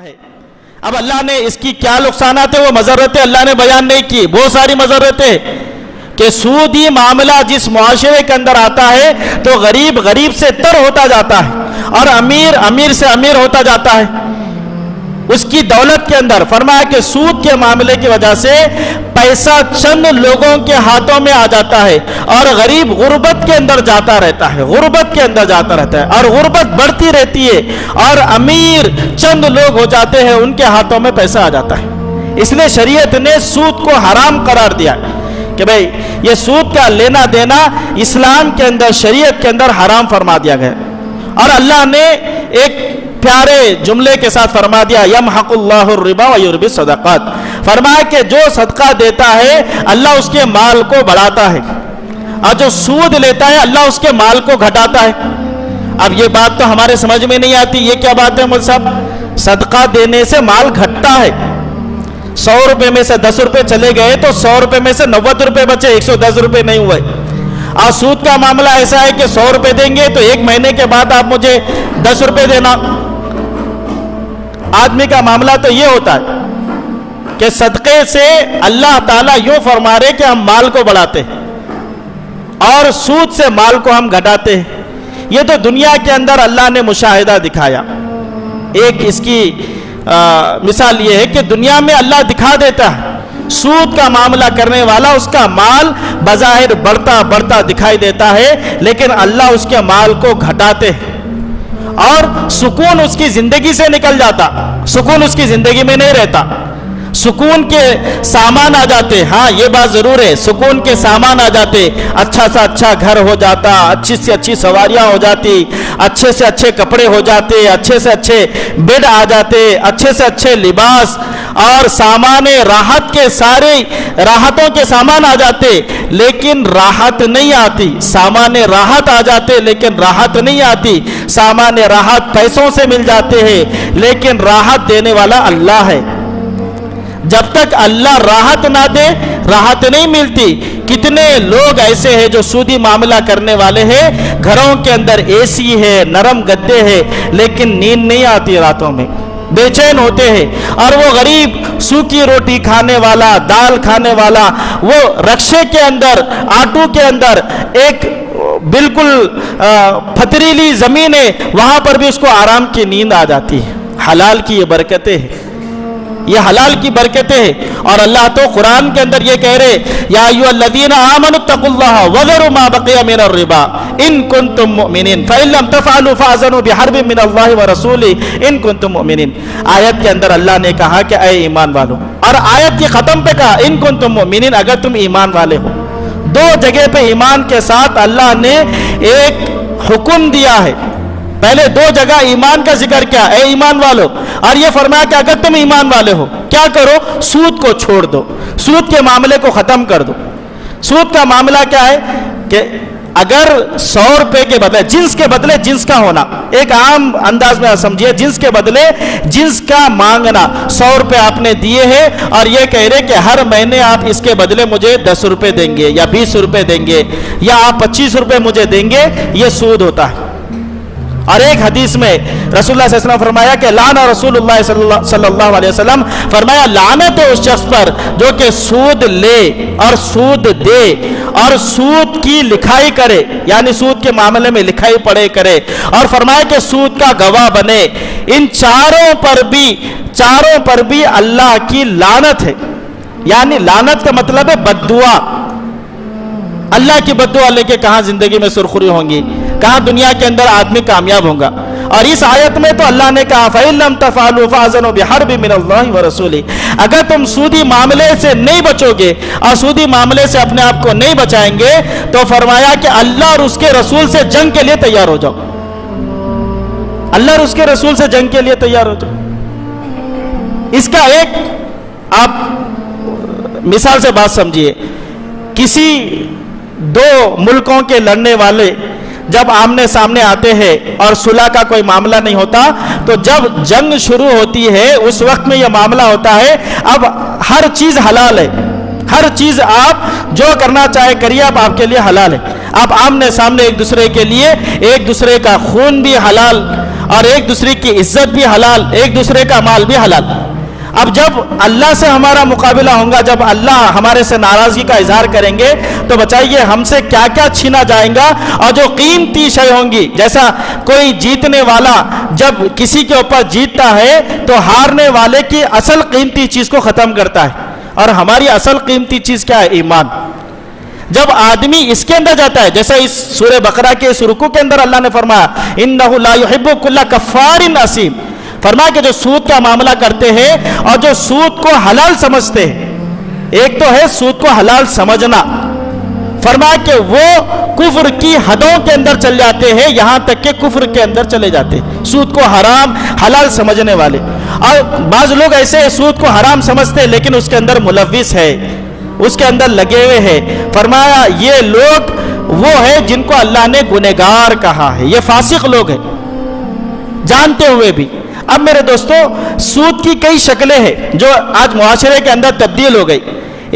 ہے۔ اب اللہ نے اس کی کیا نقصانات ہیں، وہ مضرتیں اللہ نے بیان نہیں کی، بہت ساری مضرتیں کہ سودی معاملہ جس معاشرے کے اندر آتا ہے تو غریب غریب سے تر ہوتا جاتا ہے اور امیر امیر سے امیر ہوتا جاتا ہے اس کی دولت کے اندر۔ فرمایا کہ سود کے معاملے کی وجہ سے پیسہ چند لوگوں کے ہاتھوں میں آ جاتا ہے اور غریب غربت کے اندر جاتا رہتا ہے، غربت کے اندر جاتا رہتا ہے اور غربت بڑھتی رہتی ہے اور امیر چند لوگ ہو جاتے ہیں، ان کے ہاتھوں میں پیسہ آ جاتا ہے۔ اس لیے شریعت نے سود کو حرام قرار دیا کہ بھئی یہ سود کا لینا دینا اسلام کے اندر، شریعت کے اندر حرام فرما دیا گیا۔ اور اللہ نے ایک پیارے جملے کے ساتھ فرما دیا، یمحق اللہ الربا ویربی الصدقات، فرمایا کہ جو صدقہ دیتا ہے اللہ اس کے مال کو بڑھاتا ہے اور جو سود لیتا ہے اللہ اس کے مال کو گھٹاتا ہے۔ اب یہ بات تو ہمارے سمجھ میں نہیں آتی، یہ کیا بات ہے مولوی صاحب؟ صدقہ دینے سے مال گھٹتا ہے، 100 روپے میں سے 10 روپے چلے گئے تو 100 روپے میں سے 90 روپے بچے، 110 روپے نہیں ہوئے۔ اور سود کا معاملہ ایسا ہے کہ 100 روپے دیں گے تو 1 مہینے کے بعد آپ مجھے 10 روپے دینا۔ آدمی کا معاملہ تو یہ ہوتا ہے کہ صدقے سے اللہ تعالیٰ یوں فرما رہے کہ ہم مال کو بڑھاتے ہیں اور سود سے مال کو ہم گھٹاتے ہیں۔ یہ تو دنیا کے اندر اللہ نے مشاہدہ دکھایا۔ ایک اس کی مثال یہ ہے کہ دنیا میں اللہ دکھا دیتا ہے سود کا معاملہ کرنے والا اس کا مال بظاہر بڑھتا بڑھتا دکھائی دیتا ہے، لیکن اللہ اس کے مال کو گھٹاتے ہیں اور سکون اس کی زندگی سے نکل جاتا، سکون اس کی زندگی میں نہیں رہتا۔ سکون کے سامان آ جاتے، ہاں یہ بات ضرور ہے، سکون کے سامان آ جاتے، اچھا سا اچھا گھر ہو جاتا، اچھی سے اچھی سواریاں ہو جاتی، اچھے سے اچھے کپڑے ہو جاتے، اچھے سے اچھے بیڈ آ جاتے، اچھے سے اچھے لباس اور سامان راحت کے سارے راحتوں کے سامان آ جاتے، لیکن راحت نہیں آتی۔ سامان راحت آ جاتے لیکن راحت نہیں آتی۔ سامان راحت پیسوں سے مل جاتے ہیں لیکن راحت دینے والا اللہ ہے۔ جب تک اللہ راحت نہ دے راحت نہیں ملتی۔ کتنے لوگ ایسے ہیں جو سودی معاملہ کرنے والے ہیں، گھروں کے اندر اے سی ہے، نرم گدے ہیں، لیکن نیند نہیں آتی راتوں میں، بے چین ہوتے ہیں۔ اور وہ غریب سوکھی روٹی کھانے والا، دال کھانے والا، وہ رکشے کے اندر، آٹو کے اندر ایک بالکل پتریلی زمین ہے، وہاں پر بھی اس کو آرام کی نیند آ جاتی ہے۔ حلال کی یہ برکتیں ہیں، یہ حلال کی برکتیں ہیں۔ اور اللہ تو قرآن کے اندر یہ کہہ رہے، یا ایھا الذین آمنوا اتقوا اللہ وذروا ما بقی من الربا ان کنتم مؤمنین فإن لم تفعلوا فأذنوا بحرب من اللہ ورسولہ ان کنتم مؤمنین۔ آیت کے اندر اللہ نے کہا کہ اے ایمان والو، اور آیت کی ختم پہ کہا ان کنتم مؤمنین، اگر تم ایمان والے ہو۔ دو جگہ پہ ایمان کے ساتھ اللہ نے ایک حکم دیا ہے، پہلے دو جگہ ایمان کا ذکر کیا، اے ایمان والو، اور یہ فرمایا کہ اگر تم ایمان والے ہو کیا کرو، سود کو چھوڑ دو، سود کے معاملے کو ختم کر دو۔ سود کا معاملہ کیا ہے کہ اگر 100 روپے کے بدلے جنس کے بدلے جنس کا ہونا، ایک عام انداز میں سمجھیے، جنس کے بدلے جنس کا مانگنا، 100 روپے آپ نے دیے ہیں اور یہ کہہ رہے کہ ہر مہینے آپ اس کے بدلے مجھے 10 روپے دیں گے یا 20 روپے دیں گے یا آپ 25 روپے مجھے دیں گے، یہ سود ہوتا ہے۔ اور ایک حدیث میں رسول اللہ صلی اللہ علیہ وسلم فرمایا کہ لعن رسول اللہ صلی اللہ علیہ وسلم، فرمایا لعنت ہے اس شخص پر جو کہ سود لے اور سود دے اور سود کی لکھائی کرے، یعنی سود کے معاملے میں لکھائی پڑھے کرے، اور فرمایا کہ سود کا گواہ بنے۔ ان چاروں پر بھی اللہ کی لعنت ہے، یعنی لعنت کا مطلب ہے بد دعا۔ اللہ کی بد دعا لے کے کہاں زندگی میں سرخری ہوں گی، کہاں دنیا کے اندر آدمی کامیاب ہوگا۔ اور اس آیت میں تو اللہ نے کہا فَإِن لَمْ تَفْعَلُوا فَأَذَنُوا بِحَرْبٍ مِّنَ اللَّهِ وَرَسُولِهِ، اگر تم سودی معاملے سے نہیں بچو گے اور سودی معاملے سے اپنے آپ کو نہیں بچائیں گے تو فرمایا کہ اللہ اور اس کے رسول سے جنگ کے لیے تیار ہو جاؤ، اللہ اور اس کے رسول سے جنگ کے لیے تیار ہو جاؤ۔ اس کا ایک آپ مثال سے بات سمجھیے، کسی دو ملکوں کے لڑنے والے جب آمنے سامنے آتے ہیں اور صلح کا کوئی معاملہ نہیں ہوتا، تو جب جنگ شروع ہوتی ہے اس وقت میں یہ معاملہ ہوتا ہے، اب ہر چیز حلال ہے، ہر چیز آپ جو کرنا چاہے کریے، اب آپ کے لیے حلال ہے۔ آپ آمنے سامنے ایک دوسرے کے لیے، ایک دوسرے کا خون بھی حلال اور ایک دوسرے کی عزت بھی حلال، ایک دوسرے کا مال بھی حلال۔ اب جب اللہ سے ہمارا مقابلہ ہوگا، جب اللہ ہمارے سے ناراضگی کا اظہار کریں گے تو بتائیے ہم سے کیا کیا چھینا جائے گا، اور جو قیمتی شے ہوں گی، جیسا کوئی جیتنے والا جب کسی کے اوپر جیتتا ہے تو ہارنے والے کی اصل قیمتی چیز کو ختم کرتا ہے، اور ہماری اصل قیمتی چیز کیا ہے؟ ایمان۔ جب آدمی اس کے اندر جاتا ہے، جیسا اس سورہ بقرہ کے اس رکوع کے اندر اللہ نے فرمایا اِنَّهُ لَا يُحِبُّ كُلَّ كَفَّارٍ أَثِيمٍ، فرمایا کہ جو سود کا معاملہ کرتے ہیں اور جو سود کو حلال سمجھتے ہیں، ایک تو ہے سود کو حلال سمجھنا، فرمایا کہ وہ کفر کی حدوں کے اندر چل جاتے ہیں، یہاں تک کہ کفر کے اندر چلے جاتے ہیں، سود کو حرام حلال سمجھنے والے۔ اور بعض لوگ ایسے سود کو حرام سمجھتے ہیں لیکن اس کے اندر ملوث ہے، اس کے اندر لگے ہوئے ہیں، فرمایا یہ لوگ وہ ہے جن کو اللہ نے گنہگار کہا ہے، یہ فاسق لوگ ہیں جانتے ہوئے بھی۔ اب میرے دوستو، سود کی کئی شکلیں ہیں جو آج معاشرے کے اندر تبدیل ہو گئی۔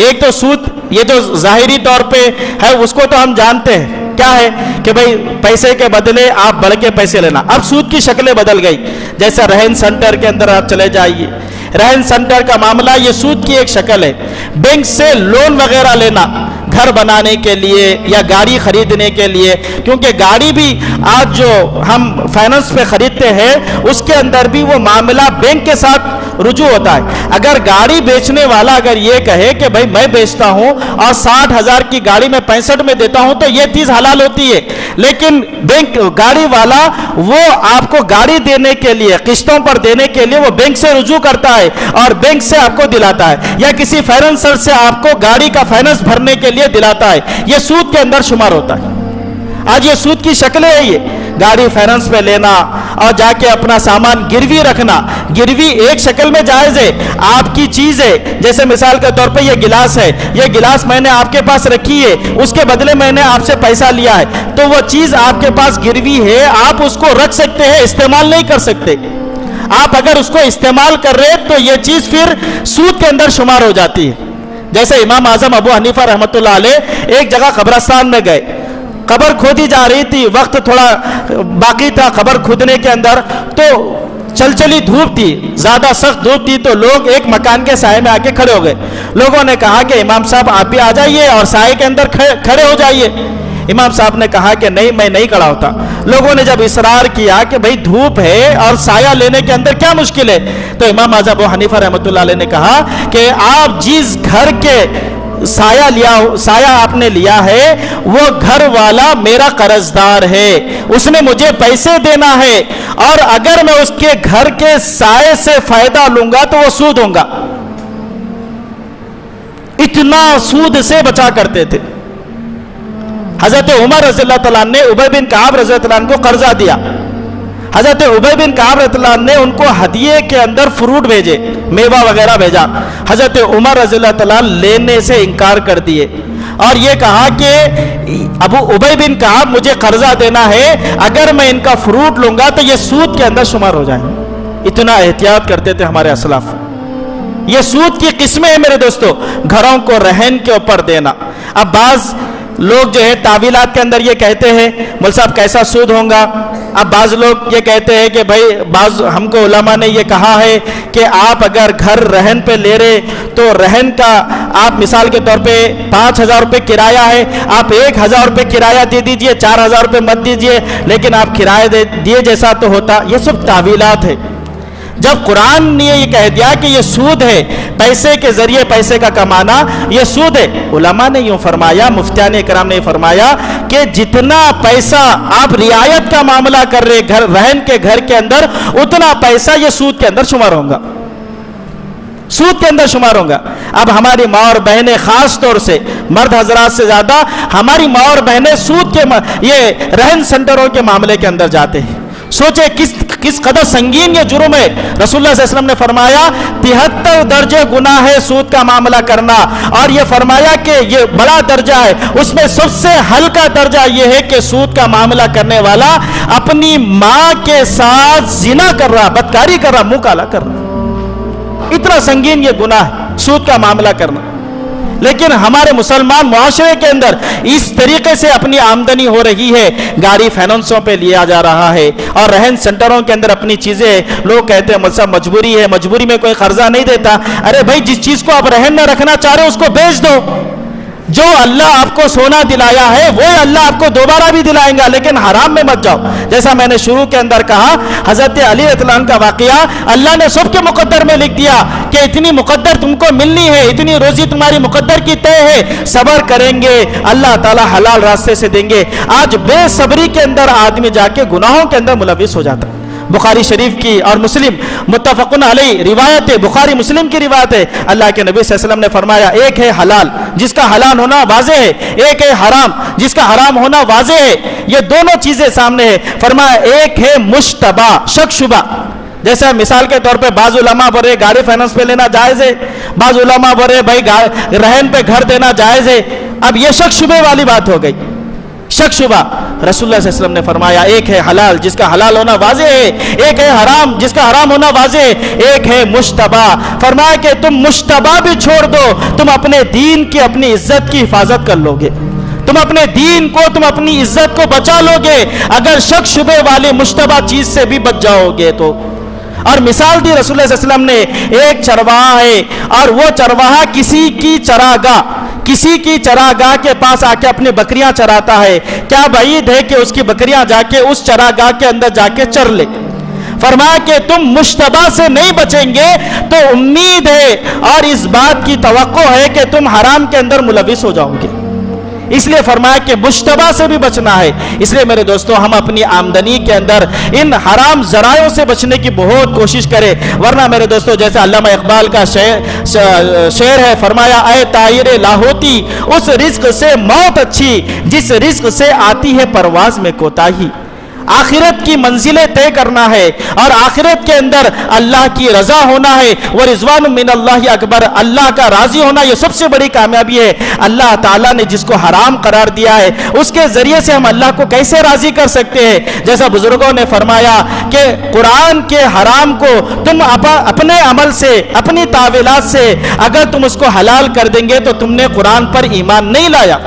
ایک تو سود یہ جو ظاہری طور پہ ہے اس کو تو ہم جانتے ہیں کیا ہے کہ بھئی پیسے کے بدلے آپ بڑھ کے پیسے لینا۔ اب سود کی شکلیں بدل گئی، جیسا رہن سنٹر کے اندر آپ چلے جائیے، رہن سنٹر کا معاملہ یہ سود کی ایک شکل ہے۔ بینک سے لون وغیرہ لینا گھر بنانے کے لیے یا گاڑی خریدنے کے لیے، کیونکہ گاڑی بھی آج جو ہم فائنانس پہ خریدتے ہیں اس کے اندر بھی وہ معاملہ بینک کے ساتھ رجوع ہوتا ہے۔ اگر گاڑی بیچنے والا اگر یہ کہے کہ بھائی میں بیچتا ہوں اور 60,000 کی گاڑی میں 65 میں دیتا ہوں تو یہ چیز حلال ہوتی ہے، لیکن بینک گاڑی والا وہ آپ کو گاڑی دینے کے لیے، قسطوں پر دینے کے لیے وہ بینک سے رجوع کرتا ہے اور بینک سے آپ کو دلاتا ہے، یا کسی فائنانسر سے آپ کو گاڑی کا فائنانس بھرنے کے لیے دلاتا ہے، یہ سود کے اندر شمار ہوتا ہے۔ آج یہ سود کی شکلیں ہے، یہ گاڑی فائنانس پہ لینا اور جا کے اپنا سامان گروی رکھنا۔ گروی ایک شکل میں جائز ہے، آپ کی چیز ہے، جیسے مثال کے طور پہ یہ گلاس ہے، یہ گلاس میں نے آپ کے پاس رکھی ہے، اس کے بدلے میں نے آپ سے پیسہ لیا ہے، تو وہ چیز آپ کے پاس گروی ہے، آپ اس کو رکھ سکتے ہیں، استعمال نہیں کر سکتے۔ آپ اگر اس کو استعمال کر رہے تو یہ چیز پھر سود کے اندر شمار ہو جاتی ہے۔ جیسے امام اعظم ابو حنیفہ رحمۃ اللہ علیہ ایک جگہ قبرستان میں گئے، قبر کھودی جا رہی تھی، وقت تھوڑا باقی تھا قبر کھودنے کے اندر، تو چلچلی دھوپ تھی، زیادہ سخت دھوپ تھی، تو لوگ ایک مکان کے سائے میں آ کے کھڑے ہو گئے۔ لوگوں نے کہا کہ امام صاحب آپ بھی آ جائیے اور سائے کے اندر کھڑے ہو جائیے۔ امام صاحب نے کہا کہ نہیں، میں نہیں کھڑا ہوتا۔ لوگوں نے جب اصرار کیا کہ بھئی دھوپ ہے اور سایہ لینے کے اندر کیا مشکل ہے، تو امام اعظم ابو حنیفہ رحمۃ اللہ علیہ نے کہا کہ آپ جس گھر کے سایہ آپ نے لیا ہے وہ گھر والا میرا قرض دار ہے، اس نے مجھے پیسے دینا ہے، اور اگر میں اس کے گھر کے سائے سے فائدہ لوں گا تو وہ سود ہوگا۔ اتنا سود سے بچا کرتے تھے۔ حضرت عمر رضی اللہ تعالیٰ نے ابی بن کعب رضی اللہ تعالیٰ کو قرضہ دیا، حضرت ابی بن کعب رضی اللہ نے ان کو ہدیے کے اندر فروٹ بھیجے، میوہ وغیرہ بھیجا، حضرت عمر رضی اللہ تعالیٰ لینے سے انکار کر دیے اور یہ کہا کہ ابی بن کعب مجھے قرضہ دینا ہے، اگر میں ان کا فروٹ لوں گا تو یہ سود کے اندر شمار ہو جائیں۔ اتنا احتیاط کرتے تھے ہمارے اسلاف۔ یہ سود کی قسمیں ہیں میرے دوستو، گھروں کو رہن کے اوپر دینا۔ اب بعض لوگ جو ہے تعویلات کے اندر یہ کہتے ہیں مول صاحب کیسا سود ہوگا۔ اب بعض لوگ یہ کہتے ہیں کہ بھائی بعض ہم کو علماء نے یہ کہا ہے کہ آپ اگر گھر رہن پہ لے رہے تو رہن کا آپ مثال کے طور پہ 5,000 روپے کرایہ ہے، آپ 1,000 روپے کرایہ دے دیجئے، 4,000 روپے مت دیجئے، لیکن آپ کرایہ دیے جیسا تو ہوتا۔ یہ سب تعویلات ہے۔ جب قرآن نے یہ کہہ دیا کہ یہ سود ہے، پیسے کے ذریعے پیسے کا کمانا یہ سود ہے، علماء نے یوں فرمایا، مفتیان اکرام نے فرمایا کہ جتنا پیسہ آپ رعایت کا معاملہ کر رہے گھر رہن کے گھر کے اندر، اتنا پیسہ یہ سود کے اندر شمار ہوگا، سود کے اندر شمار ہوگا۔ اب ہماری ماں اور بہنیں خاص طور سے مرد حضرات سے زیادہ ہماری ماں اور بہنیں سود کے یہ رہن سنٹروں کے معاملے کے اندر جاتے ہیں۔ سوچے کس قدر سنگین یہ جرم ہے۔ رسول اللہ صلی اللہ علیہ وسلم نے فرمایا 73 درجے گناہ ہے سود کا معاملہ کرنا، اور یہ فرمایا کہ یہ بڑا درجہ ہے، اس میں سب سے ہلکا درجہ یہ ہے کہ سود کا معاملہ کرنے والا اپنی ماں کے ساتھ زنا کر رہا، بدکاری کر رہا، منہ کالا کر رہا۔ اتنا سنگین یہ گناہ ہے سود کا معاملہ کرنا۔ لیکن ہمارے مسلمان معاشرے کے اندر اس طریقے سے اپنی آمدنی ہو رہی ہے، گاڑی فائنانسوں پہ لیا جا رہا ہے، اور رہن سینٹروں کے اندر اپنی چیزیں، لوگ کہتے ہیں مطلب مجبوری ہے، مجبوری میں کوئی قرضہ نہیں دیتا. ارے بھائی، جس چیز کو آپ رہن میں رکھنا چاہ رہے ہو اس کو بیچ دو. جو اللہ آپ کو سونا دلایا ہے وہ اللہ آپ کو دوبارہ بھی دلائیں گا، لیکن حرام میں مت جاؤ. جیسا میں نے شروع کے اندر کہا، حضرت علی رضی اللہ عنہ کا واقعہ اللہ نے سب کے مقدر میں لکھ دیا کہ اتنی مقدر تم کو ملنی ہے، اتنی روزی تمہاری مقدر کی طے ہے، صبر کریں گے اللہ تعالی حلال راستے سے دیں گے. آج بے صبری کے اندر آدمی جا کے گناہوں کے اندر ملوث ہو جاتا ہے. بخاری شریف کی اور مسلم متفقن علیہ روایت ہے، بخاری مسلم کی روایت ہے، اللہ کے نبی صلی اللہ علیہ وسلم نے فرمایا ایک ہے حلال جس کا حلال ہونا واضح ہے، ایک ہے حرام جس کا حرام ہونا واضح ہے. یہ دونوں چیزیں سامنے ہے. فرمایا ایک ہے مشتبہ، شک شبہ. جیسا مثال کے طور پہ بعض علماء بولے گاڑی فائنانس پہ لینا جائز ہے، بعض علماء بولے بھائی رہن پہ گھر دینا جائز ہے. اب یہ شک شبے والی بات ہو گئی. شک شبہ. رسول اللہ صلی اللہ علیہ وسلم نے فرمایا ایک ہے حلال جس کا حلال ہونا واضح ہے، ایک ہے حرام جس کا حرام ہونا واضح ہے، ایک ہے مشتبہ. فرمایا کہ تم مشتبہ بھی چھوڑ دو، تم اپنے دین کی، اپنی عزت کی حفاظت کر لو گے، تم اپنے دین کو، تم اپنی عزت کو بچا لو گے اگر شک شبے والی مشتبہ چیز سے بھی بچ جاؤ گے تو. اور مثال دی رسول اللہ صلی اللہ علیہ وسلم نے، ایک چرواہا ہے اور وہ چرواہا کسی کی چراگاہ کے پاس آ کے اپنی بکریاں چراتا ہے. کیا بعید ہے کہ اس کی بکریاں جا کے اس چراگاہ کے اندر جا کے چر لے. فرمایا کہ تم مشتبہ سے نہیں بچیں گے تو امید ہے اور اس بات کی توقع ہے کہ تم حرام کے اندر ملوث ہو جاؤ گے. اس لیے فرمایا کہ مشتبہ سے بھی بچنا ہے. اس لیے میرے دوستو ہم اپنی آمدنی کے اندر ان حرام ذرائعوں سے بچنے کی بہت کوشش کریں، ورنہ میرے دوستو جیسے علامہ اقبال کا شعر ہے، فرمایا اے طائر لاہوتی اس رزق سے موت اچھی جس رزق سے آتی ہے پرواز میں کوتاہی. آخرت کی منزلیں طے کرنا ہے اور آخرت کے اندر اللہ کی رضا ہونا ہے. ورضوان من اللہ اکبر، اللہ کا راضی ہونا یہ سب سے بڑی کامیابی ہے. اللہ تعالیٰ نے جس کو حرام قرار دیا ہے اس کے ذریعے سے ہم اللہ کو کیسے راضی کر سکتے ہیں؟ جیسا بزرگوں نے فرمایا کہ قرآن کے حرام کو تم اپنے عمل سے، اپنی تعویلات سے اگر تم اس کو حلال کر دیں گے تو تم نے قرآن پر ایمان نہیں لایا.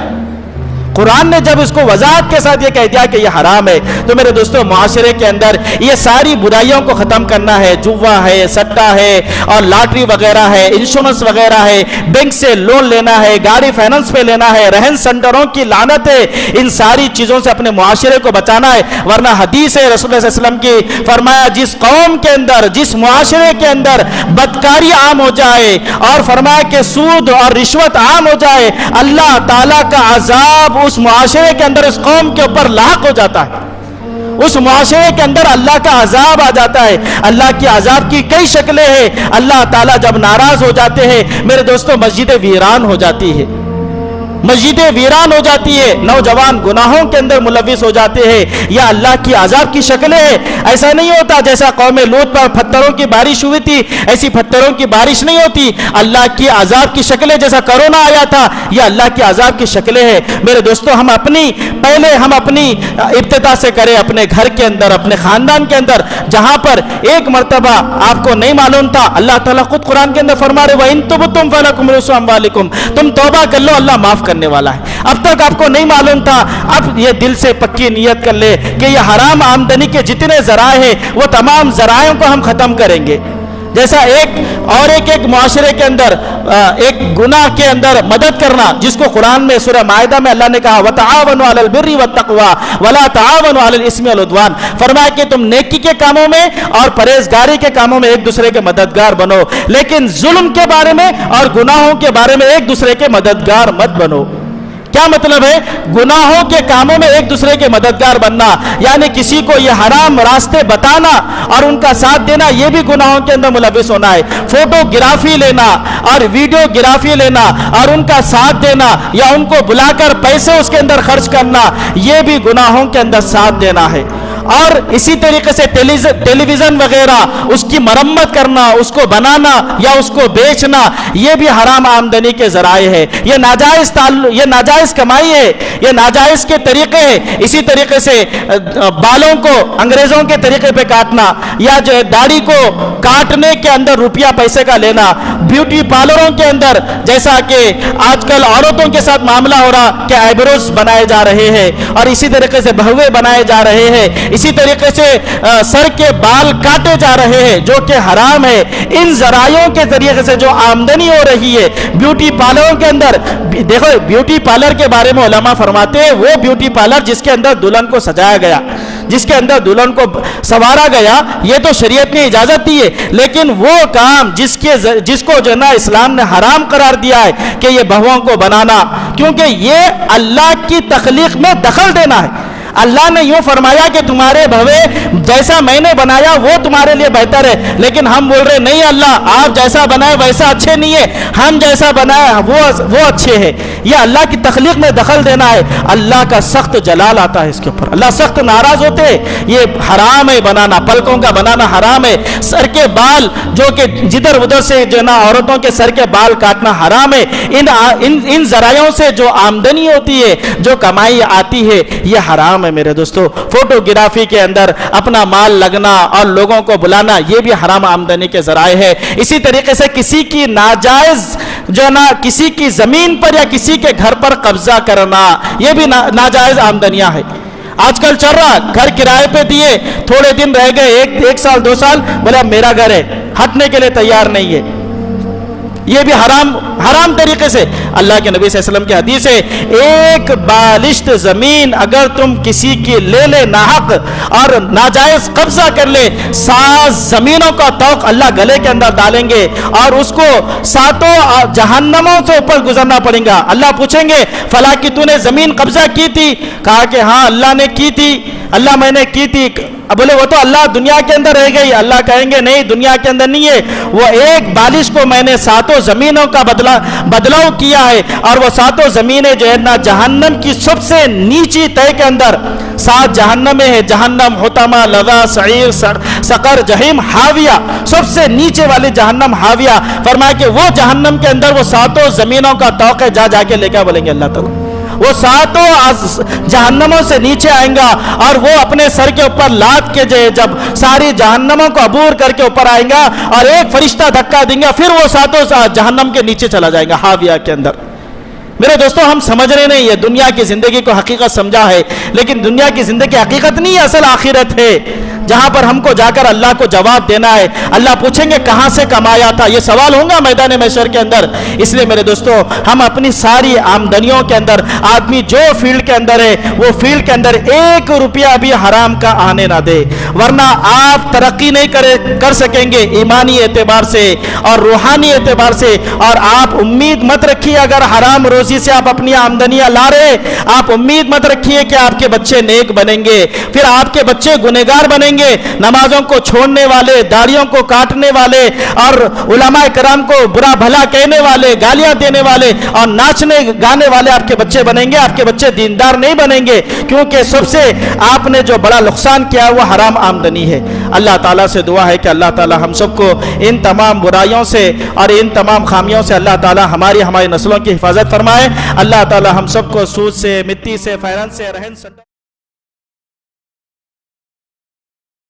قرآن نے جب اس کو وضاحت کے ساتھ یہ کہہ دیا کہ یہ حرام ہے تو میرے دوستو معاشرے کے اندر یہ ساری برائیوں کو ختم کرنا ہے. جوا ہے، سٹا ہے اور لاٹری وغیرہ ہے، انشورنس وغیرہ ہے، بینک سے لون لینا ہے، گاڑی فائنانس پہ لینا ہے، رہن سینٹروں کی لعنت ہے. ان ساری چیزوں سے اپنے معاشرے کو بچانا ہے، ورنہ حدیث ہے رسول اللہ صلی اللہ علیہ وسلم کی، فرمایا جس قوم کے اندر، جس معاشرے کے اندر بدکاری عام ہو جائے اور فرمایا کہ سود اور رشوت عام ہو جائے، اللہ تعالیٰ کا عذاب اس معاشرے کے اندر اس قوم کے اوپر لاحق ہو جاتا ہے. اس معاشرے کے اندر اللہ کا عذاب آ جاتا ہے. اللہ کی عذاب کی کئی شکلیں ہیں. اللہ تعالیٰ جب ناراض ہو جاتے ہیں میرے دوستوں مسجدیں ویران ہو جاتی ہے، مسجدیں ویران ہو جاتی ہے، نوجوان گناہوں کے اندر ملوث ہو جاتے ہیں. یا اللہ کی عذاب کی شکلیں ہیں. ایسا نہیں ہوتا جیسا قوم لوط پر پتھروں کی بارش ہوئی تھی، ایسی پتھروں کی بارش نہیں ہوتی. اللہ کی عذاب کی شکلیں جیسا کرونا آیا تھا، یہ اللہ کی عذاب کی شکلیں ہیں. میرے دوستو ہم اپنی ابتدا سے کریں اپنے گھر کے اندر، اپنے خاندان کے اندر، جہاں پر ایک مرتبہ آپ کو نہیں معلوم تھا، اللہ تعالیٰ خود قرآن کے اندر فرما رہے وَإِن تُبْتُمْ فَلَكُمْ رُءُوسُ أَمْوَالِكُمْ، تم توبہ کر لو اللہ معاف کرنے والا ہے. اب تک آپ کو نہیں معلوم تھا، اب یہ دل سے پکی نیت کر لے کہ یہ حرام آمدنی کے جتنے ذرائع ہیں وہ تمام ذرائعوں کو ہم ختم کریں گے. جیسا ایک معاشرے کے اندر ایک گناہ کے اندر مدد کرنا، جس کو قرآن میں سورہ مائدہ میں اللہ نے کہا وَتَعَاوَنُوا عَلَى الْبِرِّ وَالتَّقْوَىٰ وَلَا تَعَاوَنُوا عَلَى الْإِثْمِ وَالْعُدْوَانِ. فرمایا کہ تم نیکی کے کاموں میں اور پرہیزگاری کے کاموں میں ایک دوسرے کے مددگار بنو، لیکن ظلم کے بارے میں اور گناہوں کے بارے میں ایک دوسرے کے مددگار مت بنو. کیا مطلب ہے؟ گناہوں کے کاموں میں ایک دوسرے کے مددگار بننا، یعنی کسی کو یہ حرام راستے بتانا اور ان کا ساتھ دینا، یہ بھی گناہوں کے اندر ملوث ہونا ہے. فوٹوگرافی لینا اور ویڈیوگرافی لینا اور ان کا ساتھ دینا یا ان کو بلا کر پیسے اس کے اندر خرچ کرنا، یہ بھی گناہوں کے اندر ساتھ دینا ہے. اور اسی طریقے سے ٹیلی ویژن وغیرہ اس کی مرمت کرنا، اس کو بنانا یا اس کو بیچنا، یہ بھی حرام آمدنی کے ذرائع ہے، یہ ناجائز کمائی ہے، یہ ناجائز کے طریقے ہیں۔ اسی طریقے سے بالوں کو انگریزوں کے طریقے پہ کاٹنا، یا جو ہے داڑھی کو کاٹنے کے اندر روپیہ پیسے کا لینا، بیوٹی پارلروں کے اندر جیسا کہ آج کل عورتوں کے ساتھ معاملہ ہو رہا کہ آئیبروز بنائے جا رہے ہیں، اور اسی طریقے سے بہوے بنائے جا رہے ہیں، اسی طریقے سے سر کے بال کاٹے جا رہے ہیں جو کہ حرام ہے۔ ان ذرائعوں کے طریقے سے جو آمدنی ہو رہی ہے بیوٹی پارلروں کے اندر، دیکھو بیوٹی پارلر کے بارے میں علماء فرماتے ہیں وہ بیوٹی پارلر جس کے اندر دلہن کو سجایا گیا، جس کے اندر دلہن کو سنوارا گیا، یہ تو شریعت نے اجازت دی ہے، لیکن وہ کام جس کو جو ہے نا اسلام نے حرام قرار دیا ہے کہ یہ بہوؤں کو بنانا، کیونکہ یہ اللہ کی تخلیق میں دخل دینا ہے۔ اللہ نے یوں فرمایا کہ تمہارے بھوے جیسا میں نے بنایا وہ تمہارے لیے بہتر ہے، لیکن ہم بول رہے نہیں اللہ آپ جیسا بنائے ویسا اچھے نہیں ہے، ہم جیسا بنائے وہ اچھے ہیں۔ یہ اللہ کی تخلیق میں دخل دینا ہے، اللہ کا سخت جلال آتا ہے اس کے اوپر، اللہ سخت ناراض ہوتے ہیں۔ یہ حرام ہے بنانا، پلکوں کا بنانا حرام ہے، سر کے بال جو کہ جدھر ادھر سے جو نا عورتوں کے سر کے بال کاٹنا حرام ہے۔ ان ذرائعوں سے جو آمدنی ہوتی ہے، جو کمائی آتی ہے، یہ حرام ہے میرے دوستو۔ فوٹوگرافی کے اندر اپنا مال لگنا اور لوگوں کو بلانا، یہ بھی حرام آمدنی کے ذرائع ہے۔ اسی طریقے سے کسی کی ناجائز جو نا کسی کی زمین پر یا کسی کے گھر پر قبضہ کرنا، یہ بھی ناجائز آمدنیاں ہے۔ آج کل چل رہا گھر کرائے پہ دیے، تھوڑے دن رہ گئے، ایک سال 2 سال، بولا میرا گھر ہے، ہٹنے کے لیے تیار نہیں ہے۔ یہ بھی حرام طریقے سے۔ اللہ کے نبی صلی اللہ علیہ وسلم کی حدیث ہے، ایک بالشت زمین اگر تم کسی کی لے لے ناحق اور ناجائز قبضہ کر لے، 7 زمینوں کا طوق اللہ گلے کے اندر ڈالیں گے اور اس کو 7 جہنموں سے اوپر گزرنا پڑے گا۔ اللہ پوچھیں گے فلاں کی تو نے زمین قبضہ کی تھی؟ کہا کہ ہاں اللہ نے کی تھی، اللہ میں نے کی تھی۔ بولے وہ تو اللہ دنیا کے اندر رہ گئی، اللہ کہیں گے نہیں دنیا کے اندر نہیں ہے، وہ ایک بالش کو میں نے 7 زمینوں کا بدلاؤ کیا ہے، اور وہ 7 زمینیں جو ہے نا جہنم کی سب سے نیچی تہہ کے اندر 7 جہنمیں ہیں، جہنم، حطمہ، لظا، سعیر، سقر، جہنم، حاویہ، سب سے نیچے والی جہنم حاویہ۔ فرمایا کہ وہ جہنم کے اندر وہ 7 زمینوں کا طوق ہے، جا کے لے کے بولیں گے اللہ تعالیٰ، وہ 7 جہنموں سے نیچے آئیں گا، اور وہ اپنے سر کے اوپر لاد کے جب ساری جہنموں کو عبور کر کے اوپر آئیں گا اور ایک فرشتہ دھکا دیں گا، پھر وہ 7 جہنم کے نیچے چلا جائے گا حاویہ کے اندر۔ میرے دوستوں ہم سمجھ رہے نہیں، یہ دنیا کی زندگی کو حقیقت سمجھا ہے، لیکن دنیا کی زندگی حقیقت نہیں ہے، اصل آخرت ہے، جہاں پر ہم کو جا کر اللہ کو جواب دینا ہے۔ اللہ پوچھیں گے کہاں سے کمایا تھا، یہ سوال ہوگا میدان محشر کے اندر۔ اس لیے میرے دوستو ہم اپنی ساری آمدنیوں کے اندر، آدمی جو فیلڈ کے اندر ہے وہ فیلڈ کے اندر 1 روپیہ بھی حرام کا آنے نہ دے، ورنہ آپ ترقی نہیں کر سکیں گے ایمانی اعتبار سے اور روحانی اعتبار سے۔ اور آپ امید مت رکھیے اگر حرام روزی سے آپ اپنی آمدنیاں لا رہے، آپ امید مت رکھیے کہ آپ کے بچے نیک بنیں گے، پھر آپ کے بچے گنہگار بنیں گے، نمازوں کو چھوڑنے والے، داڑھیوں کو کاٹنے والے، اور علماء کرام کو برا بھلا کہنے والے، گالیاں دینے والے اور ناچنے گانے والے آپ کے بچے بنیں گے۔ آپ کے بچے دیندار نہیں بنیں گے، کیونکہ سب سے آپ نے جو بڑا نقصان کیا وہ حرام آمدنی ہے۔ اللہ تعالیٰ سے دعا ہے کہ اللہ تعالیٰ ہم سب کو ان تمام برائیوں سے اور ان تمام خامیوں سے اللہ تعالیٰ ہماری نسلوں کی حفاظت فرمائے۔ اللہ تعالیٰ ہم سب کو سود سے، مٹی سے، فیرن سے، رہن سے